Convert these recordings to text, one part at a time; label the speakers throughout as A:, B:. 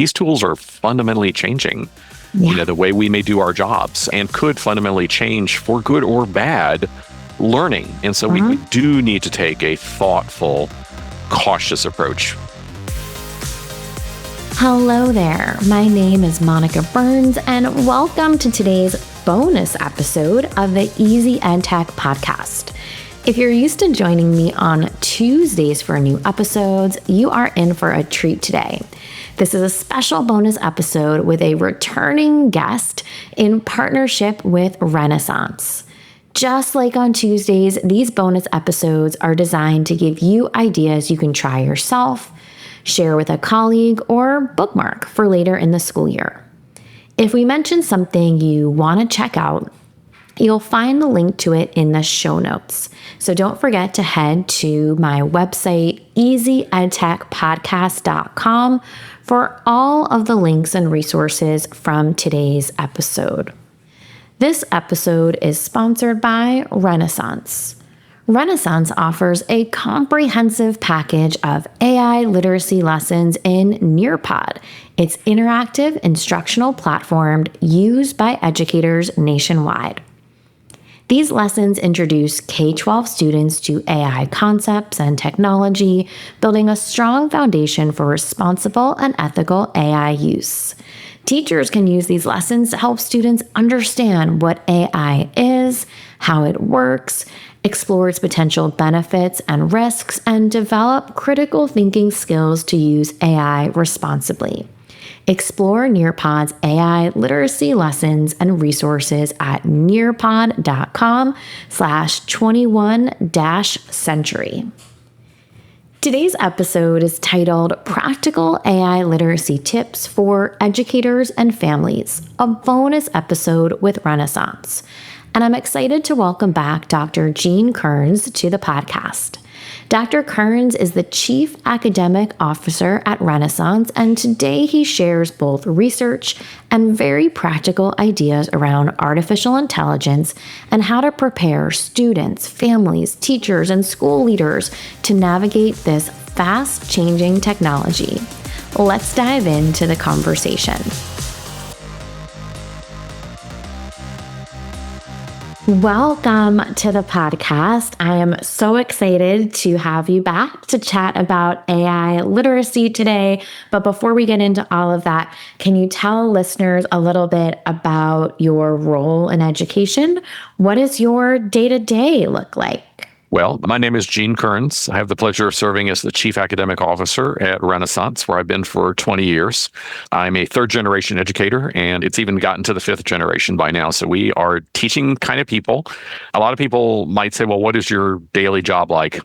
A: these tools are fundamentally changing, the way we may do our jobs and could fundamentally change for good or bad learning. And so we do need to take a thoughtful, cautious approach.
B: Hello there. My name is Monica Burns, and welcome to today's bonus episode of the Easy EdTech podcast. If you're used to joining me on Tuesdays for new episodes, you are in for a treat today. This is a special bonus episode with a returning guest in partnership with Renaissance. Just like on Tuesdays, these bonus episodes are designed to give you ideas you can try yourself, share with a colleague, or bookmark for later in the school year. If we mention something you want to check out, you'll find the link to it in the show notes. So don't forget to head to my website, easyedtechpodcast.com, for all of the links and resources from today's episode. This episode is sponsored by Renaissance. Renaissance offers a comprehensive package of AI literacy lessons in Nearpod, its interactive instructional platform used by educators nationwide. These lessons introduce K-12 students to AI concepts and technology, building a strong foundation for responsible and ethical AI use. Teachers can use these lessons to help students understand what AI is, how it works, explore its potential benefits and risks, and develop critical thinking skills to use AI responsibly. Explore Nearpod's AI literacy lessons and resources at nearpod.com/21-century. Today's episode is titled Practical AI Literacy Tips for Educators and Families, a bonus episode with Renaissance. And I'm excited to welcome back Dr. Jean Kerns to the podcast. Dr. Kerns is the Chief Academic Officer at Renaissance, and today he shares both research and very practical ideas around artificial intelligence and how to prepare students, families, teachers, and school leaders to navigate this fast-changing technology. Let's dive into the conversation. Welcome to the podcast. I am so excited to have you back to chat about AI literacy today. But before we get into all of that, can you tell listeners a little bit about your role in education? What does your day-to-day look like?
A: Well, my name is Jean Kerns. I have the pleasure of serving as the Chief Academic Officer at Renaissance, where I've been for 20 years. I'm a third-generation educator, and it's even gotten to the fifth generation by now. So we are teaching kind of people. A lot of people might say, well, what is your daily job like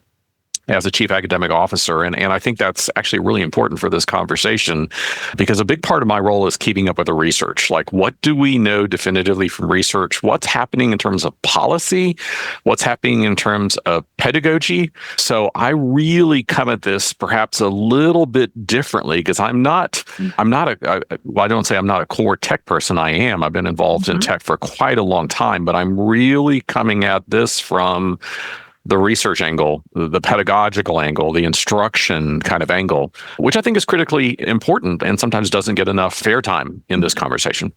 A: as a chief academic officer? And I think that's actually really important for this conversation, because a big part of my role is keeping up with the research. Like, what do we know definitively from research? What's happening in terms of policy? What's happening in terms of pedagogy? So I really come at this perhaps a little bit differently, because I don't say I'm not a core tech person. I am. I've been involved in tech for quite a long time, but I'm really coming at this from the research angle, the pedagogical angle, the instruction kind of angle, which I think is critically important and sometimes doesn't get enough airtime in this conversation.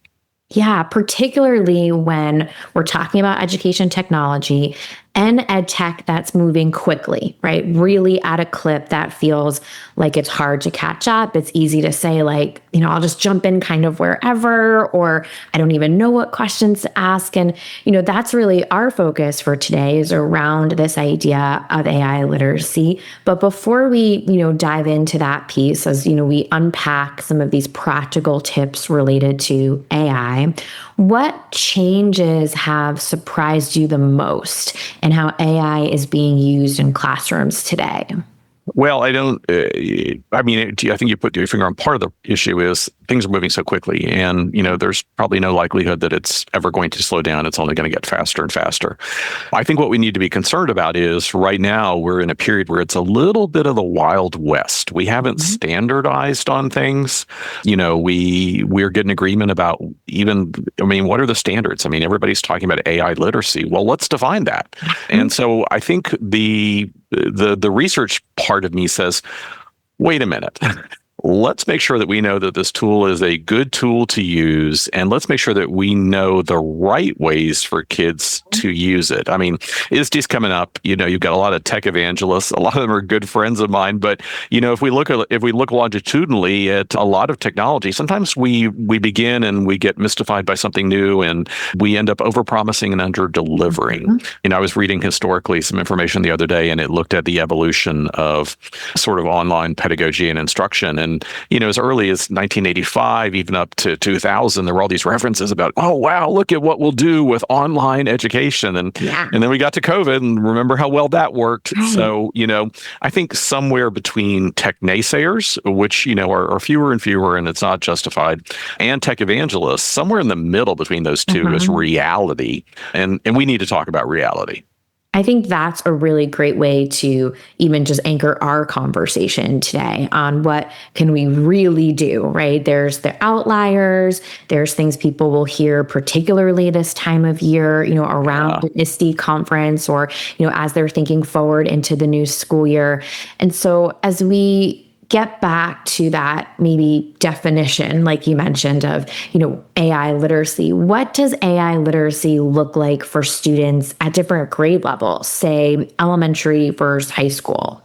B: Yeah, particularly when we're talking about education technology and ed tech that's moving quickly, right? Really at a clip that feels like it's hard to catch up. It's easy to say, like, I'll just jump in kind of wherever, or I don't even know what questions to ask. And, that's really our focus for today, is around this idea of AI literacy. But before we, dive into that piece, as, we unpack some of these practical tips related to AI, what changes have surprised you the most in how AI is being used in classrooms today?
A: Well, I think you put your finger on part of the issue is things are moving so quickly, and, there's probably no likelihood that it's ever going to slow down. It's only going to get faster and faster. I think what we need to be concerned about is right now we're in a period where it's a little bit of the Wild West. We haven't standardized on things. We're getting agreement about what are the standards? Everybody's talking about AI literacy. Well, let's define that. And so I think the research part of me says, wait a minute. let's make sure that we know that this tool is a good tool to use, and let's make sure that we know the right ways for kids to use it. I mean, ISTE's coming up. You've got a lot of tech evangelists. A lot of them are good friends of mine. But if we look longitudinally at a lot of technology, sometimes we begin and we get mystified by something new, and we end up overpromising and under delivering. I was reading historically some information the other day, and it looked at the evolution of sort of online pedagogy and instruction. And, as early as 1985, even up to 2000, there were all these references about, oh, wow, look at what we'll do with online education. And then we got to COVID and remember how well that worked.
B: Right.
A: So, I think somewhere between tech naysayers, which, are fewer and fewer, and it's not justified, and tech evangelists, somewhere in the middle between those two is reality. And we need to talk about reality.
B: I think that's a really great way to even just anchor our conversation today on what can we really do, right? There's the outliers, there's things people will hear, particularly this time of year, around an ISTE conference or, as they're thinking forward into the new school year. And so as we get back to that maybe definition, like you mentioned, of, AI literacy. What does AI literacy look like for students at different grade levels, say elementary versus high school?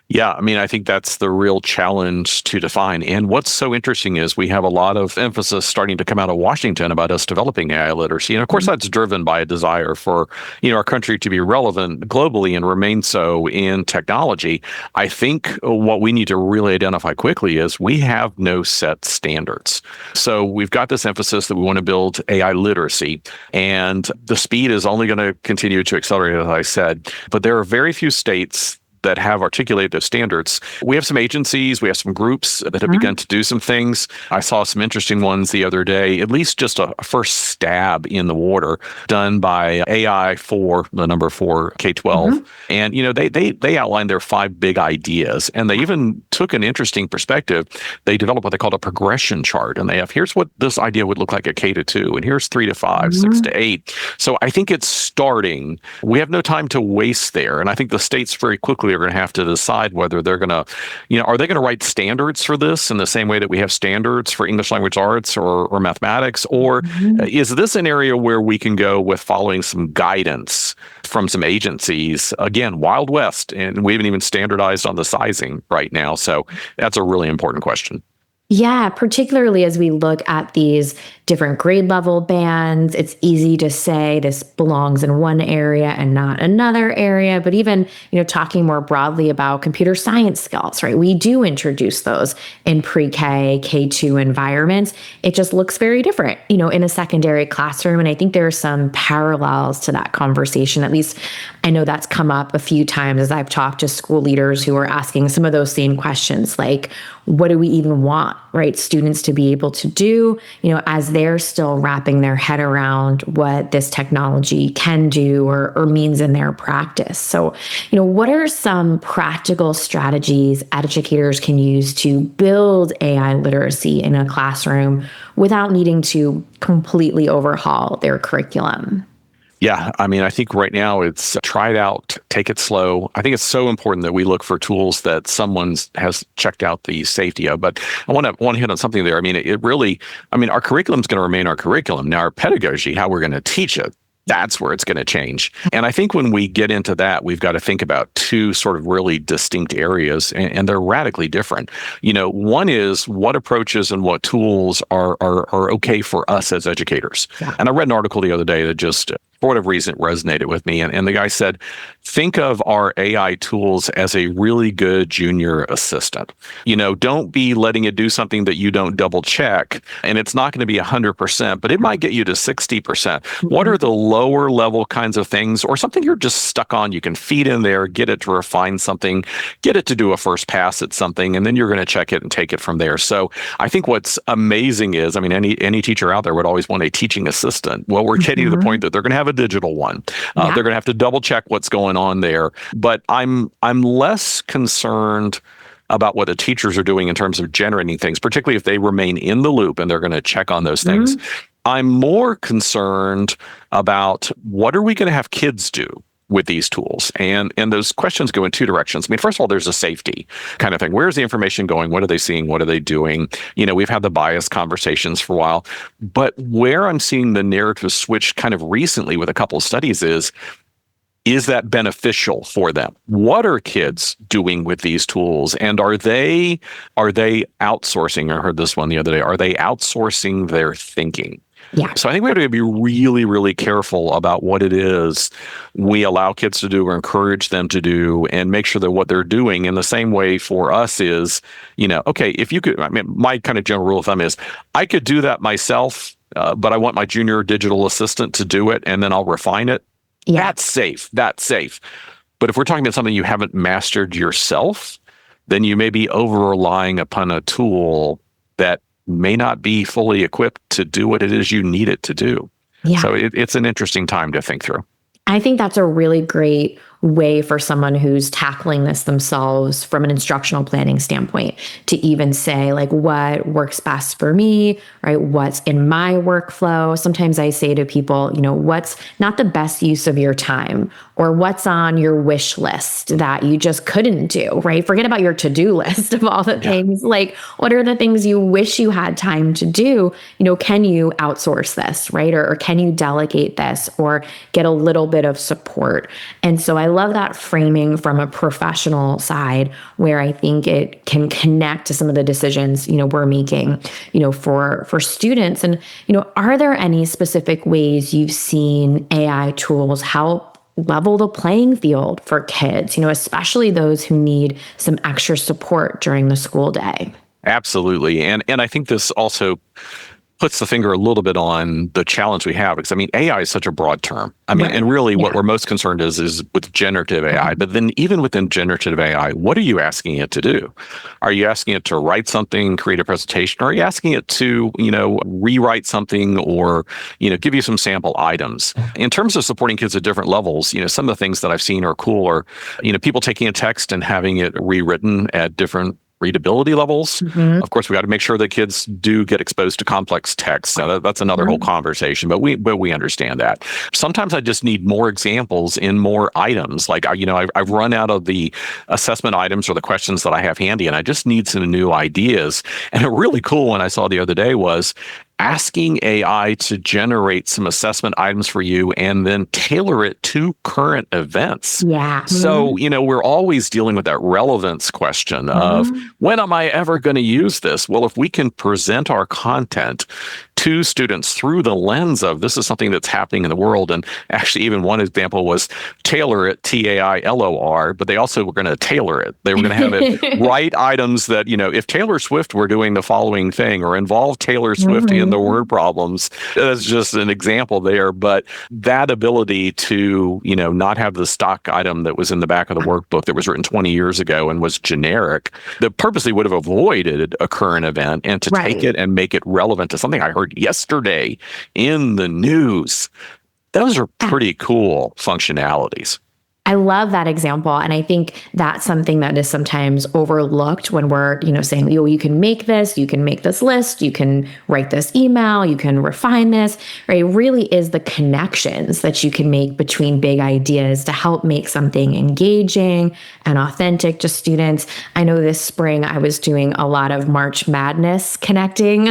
A: Yeah, I mean, I think that's the real challenge to define. And what's so interesting is we have a lot of emphasis starting to come out of Washington about us developing AI literacy. And of course, that's driven by a desire for, our country to be relevant globally and remain so in technology. I think what we need to really identify quickly is we have no set standards. So we've got this emphasis that we want to build AI literacy, and the speed is only going to continue to accelerate, as I said. But there are very few states that have articulated those standards. We have some agencies, we have some groups that have begun to do some things. I saw some interesting ones the other day, at least just a first stab in the water done by AI for the number 4 K-12. And, they outlined their 5 big ideas, and they even took an interesting perspective. They developed what they called a progression chart, and they have, here's what this idea would look like at K to 2, and here's 3 to 5, 6 to 8. So I think it's starting. We have no time to waste there. And I think the states very quickly are going to have to decide whether they're going to, are they going to write standards for this in the same way that we have standards for English language arts or mathematics? Or is this an area where we can go with following some guidance from some agencies? Again, Wild West, and we haven't even standardized on the sizing right now. So that's a really important question.
B: Yeah, particularly as we look at these different grade level bands, it's easy to say this belongs in one area and not another area. But even, talking more broadly about computer science skills, right? We do introduce those in pre-K, K2 environments. It just looks very different, in a secondary classroom. And I think there are some parallels to that conversation. At least I know that's come up a few times as I've talked to school leaders who are asking some of those same questions, like, what do we even want, right, students to be able to do, as they're still wrapping their head around what this technology can do or means in their practice. So, what are some practical strategies educators can use to build AI literacy in a classroom without needing to completely overhaul their curriculum?
A: Yeah, I mean, I think right now it's try it out, take it slow. I think it's so important that we look for tools that someone has checked out the safety of. But I want to hit on something there. I mean, our curriculum is going to remain our curriculum. Now, our pedagogy, how we're going to teach it, that's where it's going to change. And I think when we get into that, we've got to think about 2 sort of really distinct areas, and they're radically different. One is what approaches and what tools are okay for us as educators. Yeah. And I read an article the other day that just, for whatever reason, it resonated with me. And the guy said, think of our AI tools as a really good junior assistant. Don't be letting it do something that you don't double check. And it's not going to be 100%, but it might get you to 60%. What are the lower level kinds of things, or something you're just stuck on? You can feed in there, get it to refine something, get it to do a first pass at something, and then you're going to check it and take it from there. So I think what's amazing is, any teacher out there would always want a teaching assistant. Well, we're getting to the point that they're going to have a digital one. They're going to have to double check what's going on there. But I'm less concerned about what the teachers are doing in terms of generating things, particularly if they remain in the loop and they're going to check on those things. I'm more concerned about what are we going to have kids do? with these tools? And those questions go in two directions. I mean, first of all, there's a safety kind of thing. Where's the information going? What are they seeing? What are they doing? We've had the bias conversations for a while, but where I'm seeing the narrative switch kind of recently with a couple of studies is that beneficial for them? What are kids doing with these tools? And are they outsourcing? I heard this one the other day. Are they outsourcing their thinking?
B: Yeah.
A: So I think we have to be really, really careful about what it is we allow kids to do or encourage them to do, and make sure that what they're doing in the same way for us is, okay, if you could, I mean, my kind of general rule of thumb is I could do that myself, but I want my junior digital assistant to do it, and then I'll refine it.
B: Yeah.
A: That's safe. That's safe. But if we're talking about something you haven't mastered yourself, then you may be over relying upon a tool that may not be fully equipped to do what it is you need it to do.
B: Yeah.
A: So it's an interesting time to think through.
B: I think that's a really great way for someone who's tackling this themselves from an instructional planning standpoint to even say, like, what works best for me, right? What's in my workflow? Sometimes I say to people, what's not the best use of your time, or what's on your wish list that you just couldn't do, right? Forget about your to-do list of all the things. Like, what are the things you wish you had time to do? Can you outsource this, right? Or can you delegate this, or get a little bit of support? And so I love that framing from a professional side, where I think it can connect to some of the decisions, we're making, for students. And, are there any specific ways you've seen AI tools help level the playing field for kids, especially those who need some extra support during the school day?
A: Absolutely. And I think this also puts the finger a little bit on the challenge we have, because I mean, AI is such a broad term. I mean, and really what we're most concerned is with generative AI. But then even within generative AI, what are you asking it to do? Are you asking it to write something, create a presentation? Or are you asking it to, rewrite something, or, give you some sample items? In terms of supporting kids at different levels, some of the things that I've seen are cool are, people taking a text and having it rewritten at different readability levels. Of course, we got to make sure that kids do get exposed to complex text. Now, that's another whole conversation, but we understand that. Sometimes I just need more examples in more items. Like, I've run out of the assessment items or the questions that I have handy, and I just need some new ideas. And a really cool one I saw the other day was asking AI to generate some assessment items for you and then tailor it to current events.
B: Yeah.
A: So, we're always dealing with that relevance question of when am I ever going to use this? Well, if we can present our content to students through the lens of this is something that's happening in the world. And actually, even one example was tailor it, TAILOR, but they also were going to tailor it. They were going to have it write items that, if Taylor Swift were doing the following thing, or involve Taylor Swift in the word problems, that's just an example there. But that ability to, not have the stock item that was in the back of the workbook that was written 20 years ago and was generic, that purposely would have avoided a current event, and to take it and make it relevant to something I heard yesterday in the news. Those are pretty cool functionalities.
B: I love that example. And I think that's something that is sometimes overlooked when we're, saying, you can make this list, you can write this email, you can refine this, right? It really is the connections that you can make between big ideas to help make something engaging and authentic to students. I know this spring I was doing a lot of March Madness connecting,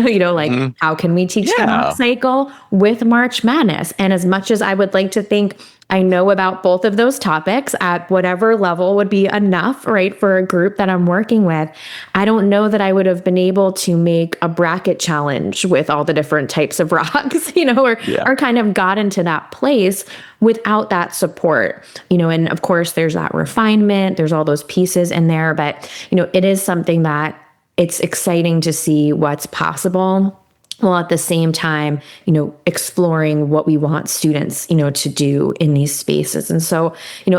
B: how can we teach the month cycle with March Madness? And as much as I would like to think I know about both of those topics at whatever level would be enough, right, for a group that I'm working with, I don't know that I would have been able to make a bracket challenge with all the different types of rocks, or kind of got into that place without that support, and of course there's that refinement, there's all those pieces in there, but, it is something that it's exciting to see what's possible, while at the same time, exploring what we want students, to do in these spaces. And so,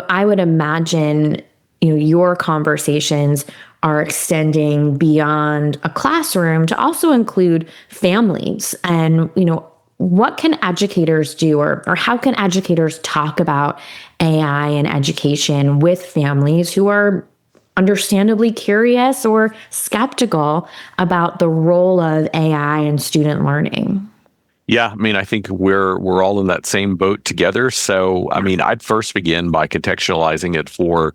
B: I would imagine, your conversations are extending beyond a classroom to also include families. And, what can educators do, or how can educators talk about AI and education with families who are understandably curious or skeptical about the role of AI in student learning?
A: Yeah, I mean, I think we're all in that same boat together. So, I mean, I'd first begin by contextualizing it for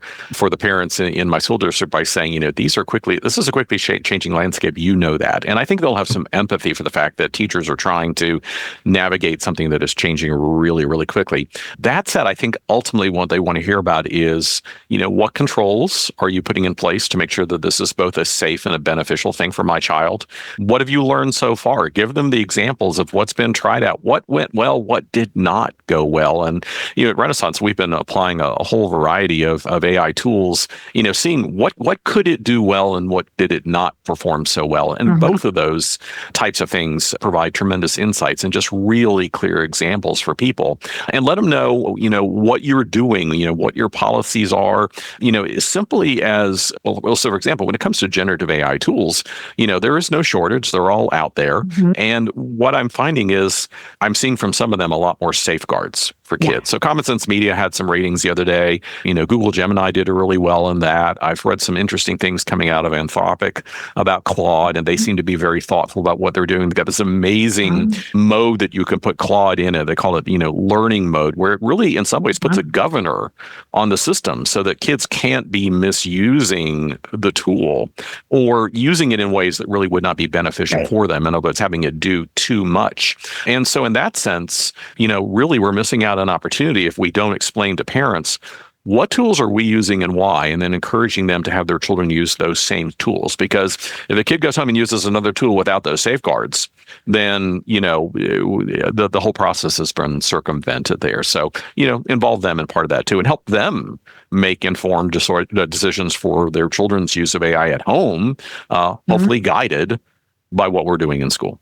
A: the parents in my school district by saying, this is a quickly changing landscape. You know that, and I think they'll have some empathy for the fact that teachers are trying to navigate something that is changing really, really quickly. That said, I think ultimately what they want to hear about is, what controls are you putting in place to make sure that this is both a safe and a beneficial thing for my child? What have you learned so far? Give them the examples of what's been tried out, what went well, what did not go well. And, at Renaissance, we've been applying a whole variety of AI tools, seeing what could it do well and what did it not perform so well. And both of those types of things provide tremendous insights and just really clear examples for people. And let them know, what you're doing, what your policies are, as simply as, well, so for example, when it comes to generative AI tools, there is no shortage. They're all out there. And what I'm finding is I'm seeing from some of them a lot more safeguards for kids. So Common Sense Media had some ratings the other day. Google Gemini did really well in that. I've read some interesting things coming out of Anthropic about Claude, and they seem to be very thoughtful about what they're doing. They've got this amazing mode that you can put Claude in it. They call it, learning mode, where it really, in some ways, puts a governor on the system so that kids can't be misusing the tool or using it in ways that really would not be beneficial for them. In other words, having it do too much. And so in that sense, really we're missing out on opportunity if we don't explain to parents what tools are we using and why, and then encouraging them to have their children use those same tools. Because if a kid goes home and uses another tool without those safeguards, then, the whole process has been circumvented there. So, involve them in part of that too, and help them make informed decisions for their children's use of AI at home, hopefully guided by what we're doing in school.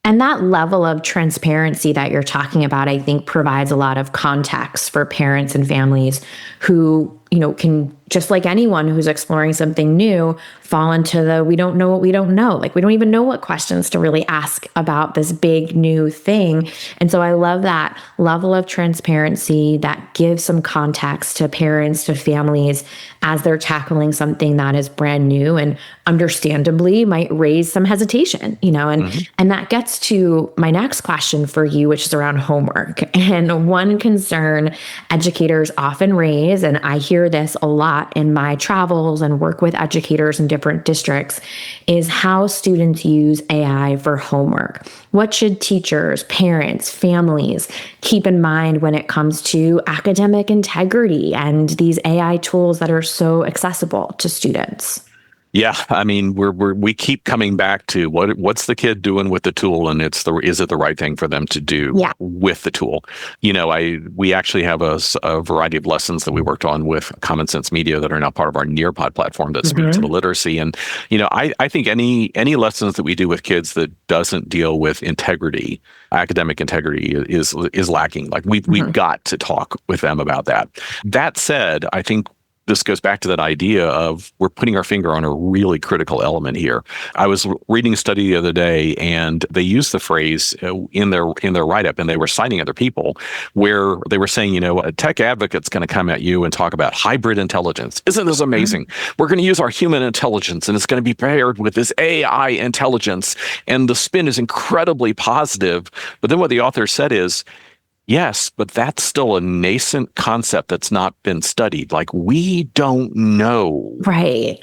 B: And that level of transparency that you're talking about, I think, provides a lot of context for parents and families who, can, just like anyone who's exploring something new, fall into the we don't know what we don't know. Like, we don't even know what questions to really ask about this big new thing. And so I love that level of transparency that gives some context to parents, to families, as they're tackling something that is brand new and understandably might raise some hesitation, and that gets to my next question for you, which is around homework. And one concern educators often raise, and I hear this a lot in my travels and work with educators in different districts, is how students use AI for homework. What should teachers, parents, families keep in mind when it comes to academic integrity and these AI tools that are so accessible to students?
A: Yeah, I mean, we keep coming back to what's the kid doing with the tool, and is it the right thing for them to do with the tool? We actually have a variety of lessons that we worked on with Common Sense Media that are now part of our Nearpod platform that speak to the literacy. And I think any lessons that we do with kids that doesn't deal with integrity, academic integrity, is lacking. Like we've got to talk with them about that. That said, I think this goes back to that idea of we're putting our finger on a really critical element here. I was reading a study the other day, and they used the phrase in their write-up, and they were citing other people where they were saying, a tech advocate's going to come at you and talk about hybrid intelligence. Isn't this amazing? We're going to use our human intelligence, and it's going to be paired with this AI intelligence, and the spin is incredibly positive. But then what the author said is, yes, but that's still a nascent concept that's not been studied. Like, we don't know,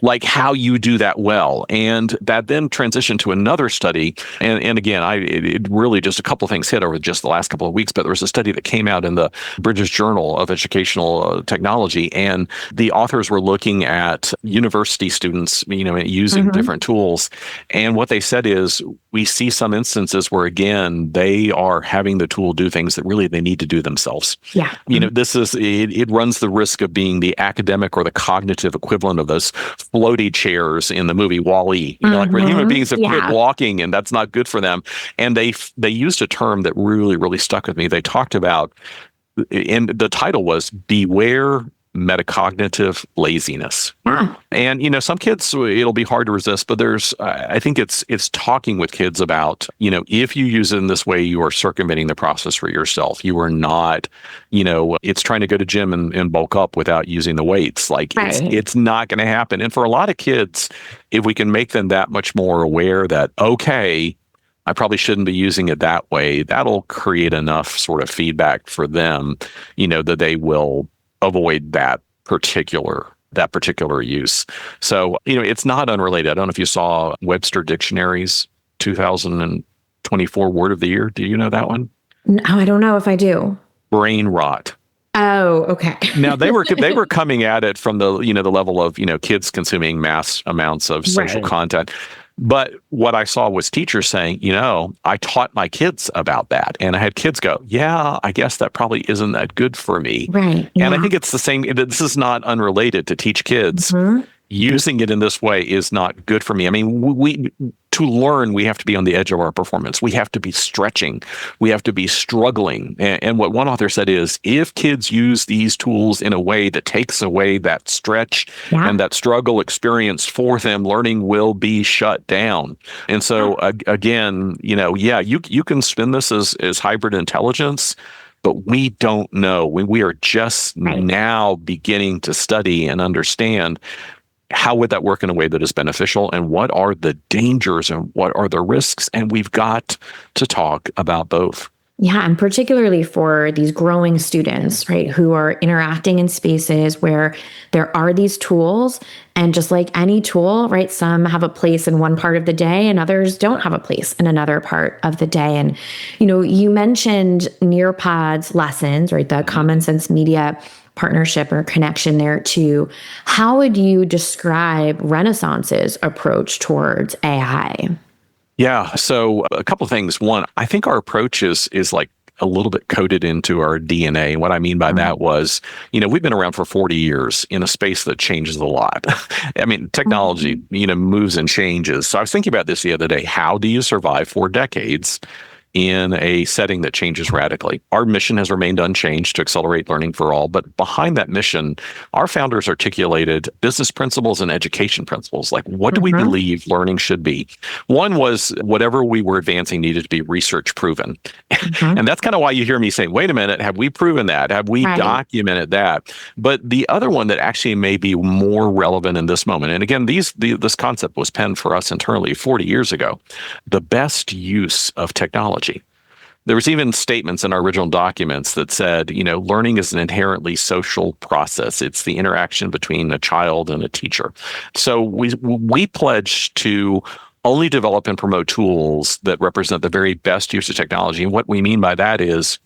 A: like, how you do that well. And that then transitioned to another study. And again, it really just a couple of things hit over just the last couple of weeks, but there was a study that came out in the British Journal of Educational Technology, and the authors were looking at university students, using different tools. And what they said is, we see some instances where, again, they are having the tool do things that really they need to do themselves.
B: Yeah.
A: This is, it runs the risk of being the academic or the cognitive equivalent of those floaty chairs in the movie WALL-E. Like where human beings have quit walking, and that's not good for them. And they used a term that really, really stuck with me. They talked about, and the title was "Beware Metacognitive Laziness." And some kids, it'll be hard to resist, but I think it's talking with kids about, if you use it in this way, you are circumventing the process for yourself. You are not, it's trying to go to gym and bulk up without using the weights. Like, it's not going to happen. And for a lot of kids, if we can make them that much more aware that, okay, I probably shouldn't be using it that way. That'll create enough sort of feedback for them, that they will avoid that particular use. So, it's not unrelated. I don't know if you saw Webster Dictionary's 2024 word of the year. Do you know that one?
B: No, I don't know if I do.
A: Brain rot.
B: Oh, okay.
A: Now they were coming at it from the the level of kids consuming mass amounts of social
B: Right.
A: content. But what I saw was teachers saying, I taught my kids about that. And I had kids go, yeah, I guess that probably isn't that good for me.
B: Right.
A: And I
B: Yeah.
A: think it's the same. This is not unrelated to teach kids.
B: Mhm.
A: Using it in this way is not good for me. I mean, we to learn, we have to be on the edge of our performance. We have to be stretching. We have to be struggling. And what one author said is, if kids use these tools in a way that takes away that stretch
B: Yeah.
A: and that struggle experience for them, learning will be shut down. And so again, you can spin this as hybrid intelligence, but we don't know. We are just
B: Right.
A: now beginning to study and understand how would that work in a way that is beneficial, and what are the dangers and what are the risks. And we've got to talk about both.
B: Yeah, and particularly for these growing students, right, who are interacting in spaces where there are these tools. And just like any tool, right, some have a place in one part of the day and others don't have a place in another part of the day. And, you mentioned Nearpod's lessons, right, the Common Sense Media partnership or connection there too. How would you describe Renaissance's approach towards AI?
A: Yeah. So a couple of things. One, I think our approach is like a little bit coded into our DNA. And what I mean by that was, we've been around for 40 years in a space that changes a lot. I mean, technology, moves and changes. So I was thinking about this the other day. How do you survive 4 decades in a setting that changes radically? Our mission has remained unchanged to accelerate learning for all. But behind that mission, our founders articulated business principles and education principles. Like, what do we believe learning should be? One was whatever we were advancing needed to be research proven. And that's kind of why you hear me saying, wait a minute, have we proven that? Have we documented that? But the other one that actually may be more relevant in this moment, and again, this concept was penned for us internally 40 years ago, the best use of technology. There was even statements in our original documents that said, learning is an inherently social process. It's the interaction between a child and a teacher. So we pledge to only develop and promote tools that represent the very best use of technology. And what we mean by that is,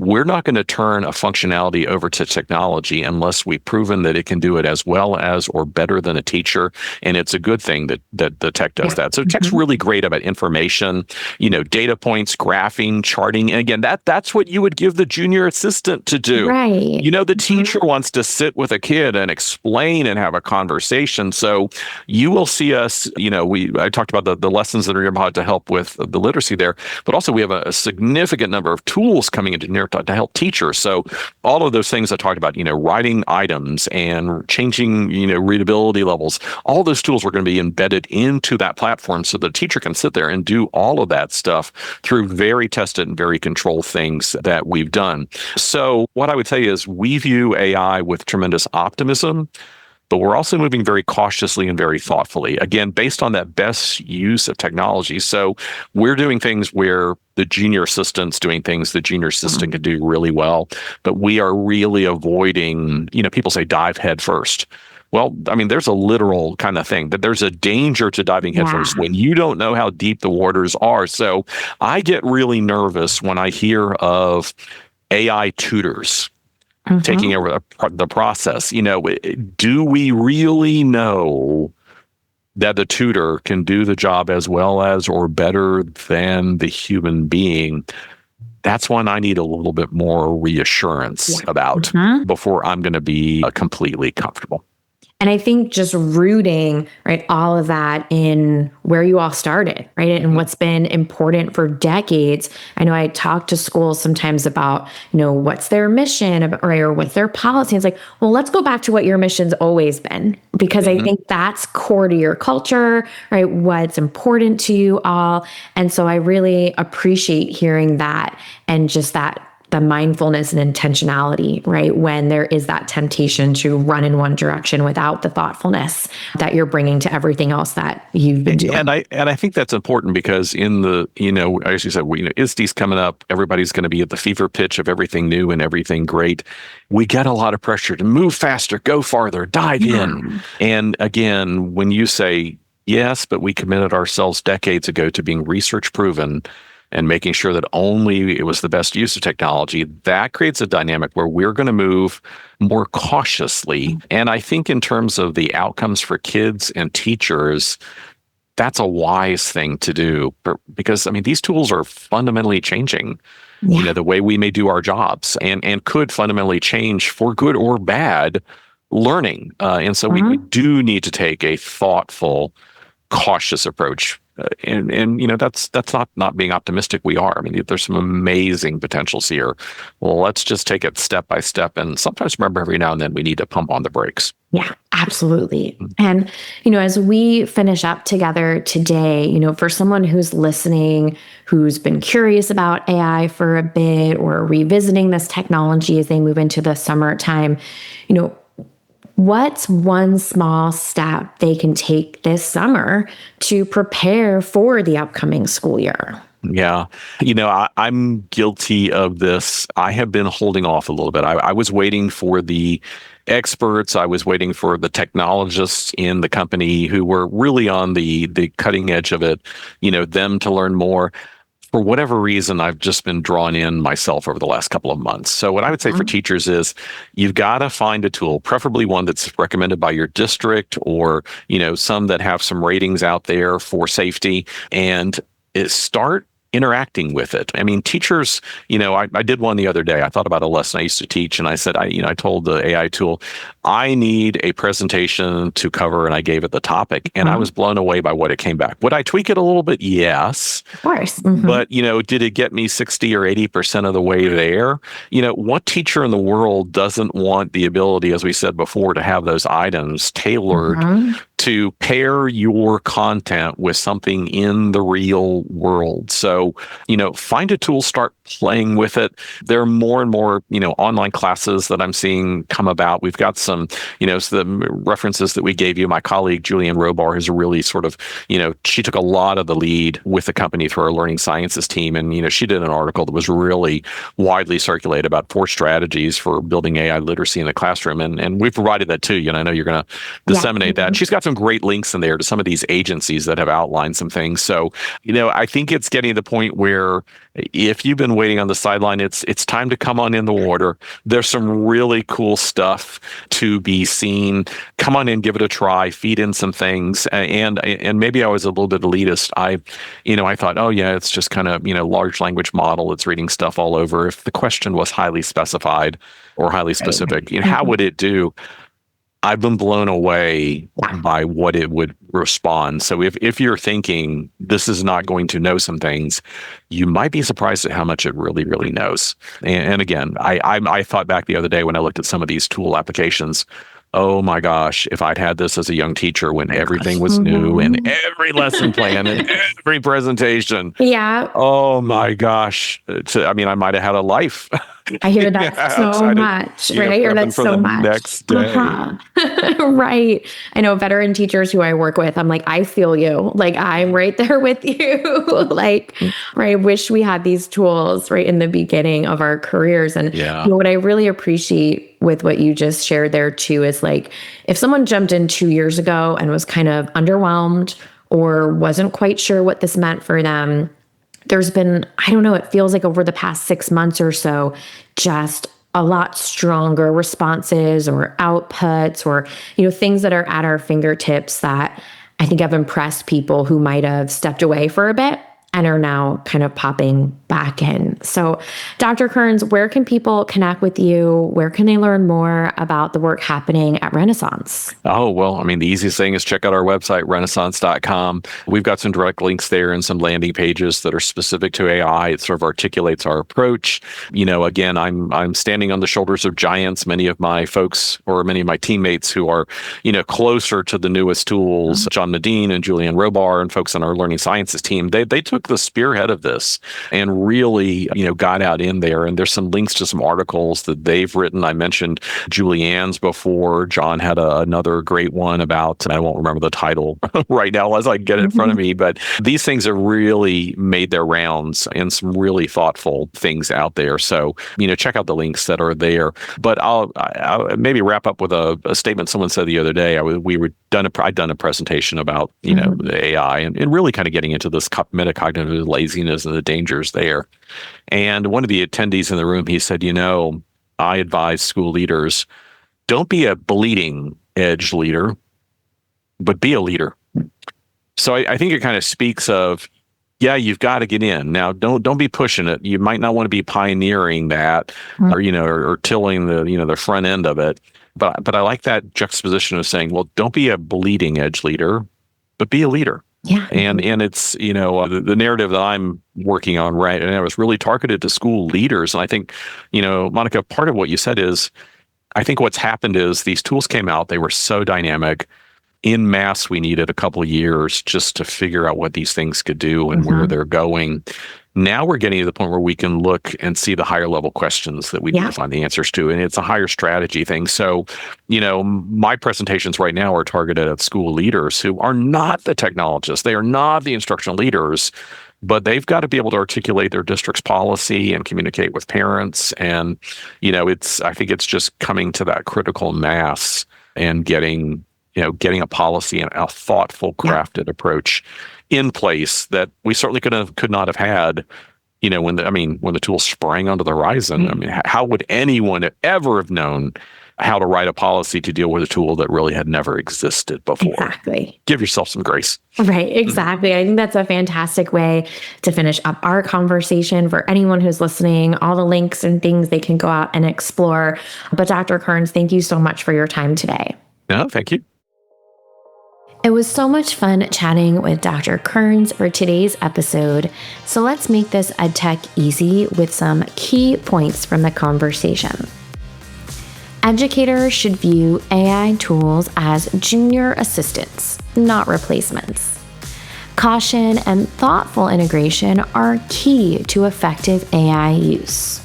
A: we're not going to turn a functionality over to technology unless we've proven that it can do it as well as or better than a teacher. And it's a good thing that the tech does that. So tech's really great about information, data points, graphing, charting. And again, that's what you would give the junior assistant to do.
B: Right.
A: The teacher wants to sit with a kid and explain and have a conversation. So you will see us, I talked about the lessons that are about to help with the literacy there, but also we have a significant number of tools coming into near to help teachers. So all of those things I talked about, writing items and changing, readability levels, all those tools are going to be embedded into that platform so the teacher can sit there and do all of that stuff through very tested and very controlled things that we've done. So what I would say is we view AI with tremendous optimism, but we're also moving very cautiously and very thoughtfully, again, based on that best use of technology. So we're doing things where the junior assistant's doing things the junior assistant can do really well, but we are really avoiding, people say dive head first. Well, I mean, there's a literal kind of thing that there's a danger to diving headfirst when you don't know how deep the waters are. So I get really nervous when I hear of AI tutors taking over the process. Do we really know that the tutor can do the job as well as or better than the human being? That's one I need a little bit more reassurance about before I'm going to be completely comfortable.
B: And I think just rooting, right, all of that in where you all started, right, and what's been important for decades. I know I talk to schools sometimes about, what's their mission or what's their policy. It's like, well, let's go back to what your mission's always been, because I think that's core to your culture, right, what's important to you all. And so I really appreciate hearing that and just that the mindfulness and intentionality, right? When there is that temptation to run in one direction without the thoughtfulness that you're bringing to everything else that you've been doing.
A: And I think that's important because in the, as you said, ISTE's coming up. Everybody's going to be at the fever pitch of everything new and everything great. We get a lot of pressure to move faster, go farther, dive in. And again, when you say, yes, but we committed ourselves decades ago to being research proven and making sure that only it was the best use of technology, that creates a dynamic where we're going to move more cautiously. And I think in terms of the outcomes for kids and teachers, that's a wise thing to do because, these tools are fundamentally changing, the way we may do our jobs and could fundamentally change for good or bad learning. And so we do need to take a thoughtful, cautious approach. And that's not being optimistic. We are. There's some amazing potentials here. Well, let's just take it step by step. And sometimes remember every now and then we need to pump on the brakes.
B: Yeah, absolutely. And, as we finish up together today, for someone who's listening, who's been curious about AI for a bit or revisiting this technology as they move into the summertime, what's one small step they can take this summer to prepare for the upcoming school year?
A: Yeah. I'm guilty of this. I have been holding off a little bit. I was waiting for the experts. I was waiting for the technologists in the company who were really on the cutting edge of it, them to learn more. For whatever reason, I've just been drawn in myself over the last couple of months. So what I would say for teachers is you've got to find a tool, preferably one that's recommended by your district or, some that have some ratings out there for safety, and start interacting with it. Teachers, I did one the other day. I thought about a lesson I used to teach, and I said, I told the AI tool, I need a presentation to cover, and I gave it the topic, and I was blown away by what it came back. Would I tweak it a little bit? Yes.
B: Of course.
A: But, did it get me 60 or 80% of the way there? What teacher in the world doesn't want the ability, as we said before, to have those items tailored to pair your content with something in the real world? So, find a tool, start playing with it. There are more and more, online classes that I'm seeing come about. We've got some, so the references that we gave you. My colleague, Julian Robar, is a really sort of, she took a lot of the lead with the company through our learning sciences team. And, she did an article that was really widely circulated about 4 strategies for building AI literacy in the classroom. And we've provided that too. I know you're going to disseminate that. And she's got some great links in there to some of these agencies that have outlined some things. So, I think it's getting to the point where if you've been waiting on the sideline, it's time to come on in the water. There's some really cool stuff to be seen. Come on in, give it a try, feed in some things. And maybe I was a little bit elitist. I thought, oh yeah, it's just kind of, large language model. It's reading stuff all over. If the question was highly specified or highly specific, how would it do? I've been blown away by what it would respond. So if you're thinking this is not going to know some things, you might be surprised at how much it really, really knows. And again, I thought back the other day when I looked at some of these tool applications, oh my gosh, if I'd had this as a young teacher when everything was new and every lesson plan and every presentation.
B: Yeah.
A: Oh my gosh. I might have had a life.
B: I hear that so much, right? I hear that so much.
A: Next day.
B: Right. I know veteran teachers who I work with, I'm like, I feel you. Like, I'm right there with you. Like, right. I wish we had these tools right in the beginning of our careers. And what I really appreciate with what you just shared there too is like, if someone jumped in 2 years ago and was kind of underwhelmed or wasn't quite sure what this meant for them, there's been, I don't know, it feels like over the past 6 months or so, just a lot stronger responses or outputs or, things that are at our fingertips that I think have impressed people who might have stepped away for a bit and are now kind of popping back in. So, Dr. Kerns, where can people connect with you? Where can they learn more about the work happening at Renaissance?
A: Oh, well, the easiest thing is check out our website, renaissance.com. We've got some direct links there and some landing pages that are specific to AI. It sort of articulates our approach. Again, I'm standing on the shoulders of giants. Many of my folks or many of my teammates who are, closer to the newest tools, John Medine and Julian Robar and folks on our learning sciences team, they took took the spearhead of this and really, got out in there. And there's some links to some articles that they've written. I mentioned Julianne's before. John had another great one about, and I won't remember the title right now as I get it in front of me, but these things have really made their rounds and some really thoughtful things out there. So, check out the links that are there. But I'll maybe wrap up with a statement someone said the other day. I'd done a presentation about, the AI and really kind of getting into this metacognitive laziness and the dangers there. And one of the attendees in the room, he said, I advise school leaders, don't be a bleeding edge leader, but be a leader. So I think it kind of speaks of, yeah, you've got to get in. Now, don't be pushing it. You might not want to be pioneering that or tilling the front end of it. But I like that juxtaposition of saying, well, don't be a bleeding edge leader, but be a leader.
B: Yeah.
A: And it's, the narrative that I'm working on right now is really targeted to school leaders. And I think, Monica, part of what you said is, I think what's happened is these tools came out, they were so dynamic. In mass, we needed a couple of years just to figure out what these things could do and where they're going. Now we're getting to the point where we can look and see the higher level questions that we need to find the answers to. And it's a higher strategy thing. So, my presentations right now are targeted at school leaders who are not the technologists. They are not the instructional leaders, but they've got to be able to articulate their district's policy and communicate with parents. And, I think it's just coming to that critical mass and getting a policy and a thoughtful, crafted approach in place that we certainly could not have had, when the tool sprang onto the horizon. I mean, how would anyone ever have known how to write a policy to deal with a tool that really had never existed before?
B: Exactly.
A: Give yourself some grace.
B: Right, exactly. I think that's a fantastic way to finish up our conversation for anyone who's listening. All the links and things they can go out and explore. But Dr. Kerns, thank you so much for your time today.
A: No, thank you.
B: It was so much fun chatting with Dr. Kerns for today's episode. So let's make this EdTech easy with some key points from the conversation. Educators should view AI tools as junior assistants, not replacements. Caution and thoughtful integration are key to effective AI use.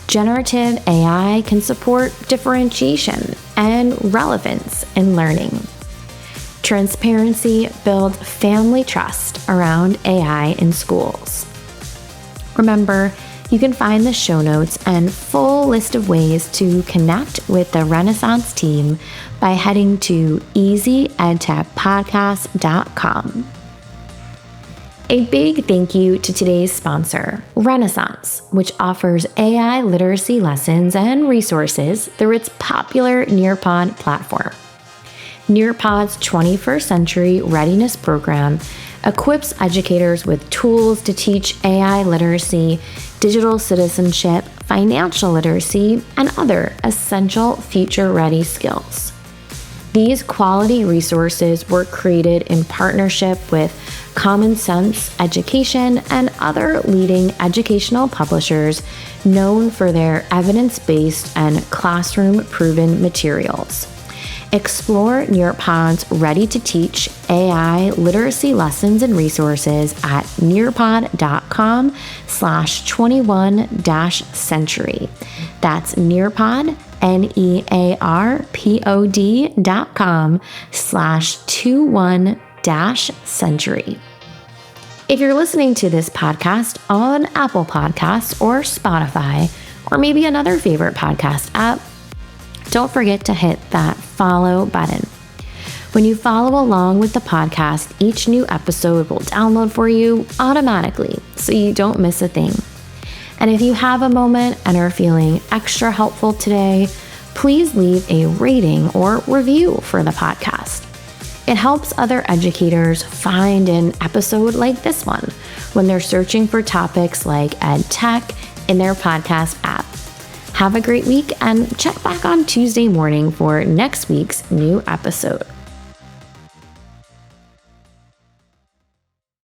B: Generative AI can support differentiation and relevance in learning. Transparency builds family trust around AI in schools. Remember, you can find the show notes and full list of ways to connect with the Renaissance team by heading to easyedtechpodcast.com. A big thank you to today's sponsor, Renaissance, which offers AI literacy lessons and resources through its popular Nearpod platform. Nearpod's 21st Century Readiness Program equips educators with tools to teach AI literacy, digital citizenship, financial literacy, and other essential future-ready skills. These quality resources were created in partnership with Common Sense Education and other leading educational publishers known for their evidence-based and classroom-proven materials. Explore Nearpod's ready-to-teach AI literacy lessons and resources at nearpod.com/21-century. That's Nearpod, nearpod.com/21-century. If you're listening to this podcast on Apple Podcasts or Spotify, or maybe another favorite podcast app, don't forget to hit that follow button. When you follow along with the podcast, each new episode will download for you automatically so you don't miss a thing. And if you have a moment and are feeling extra helpful today, please leave a rating or review for the podcast. It helps other educators find an episode like this one when they're searching for topics like EdTech in their podcast app. Have a great week and check back on Tuesday morning for next week's new episode.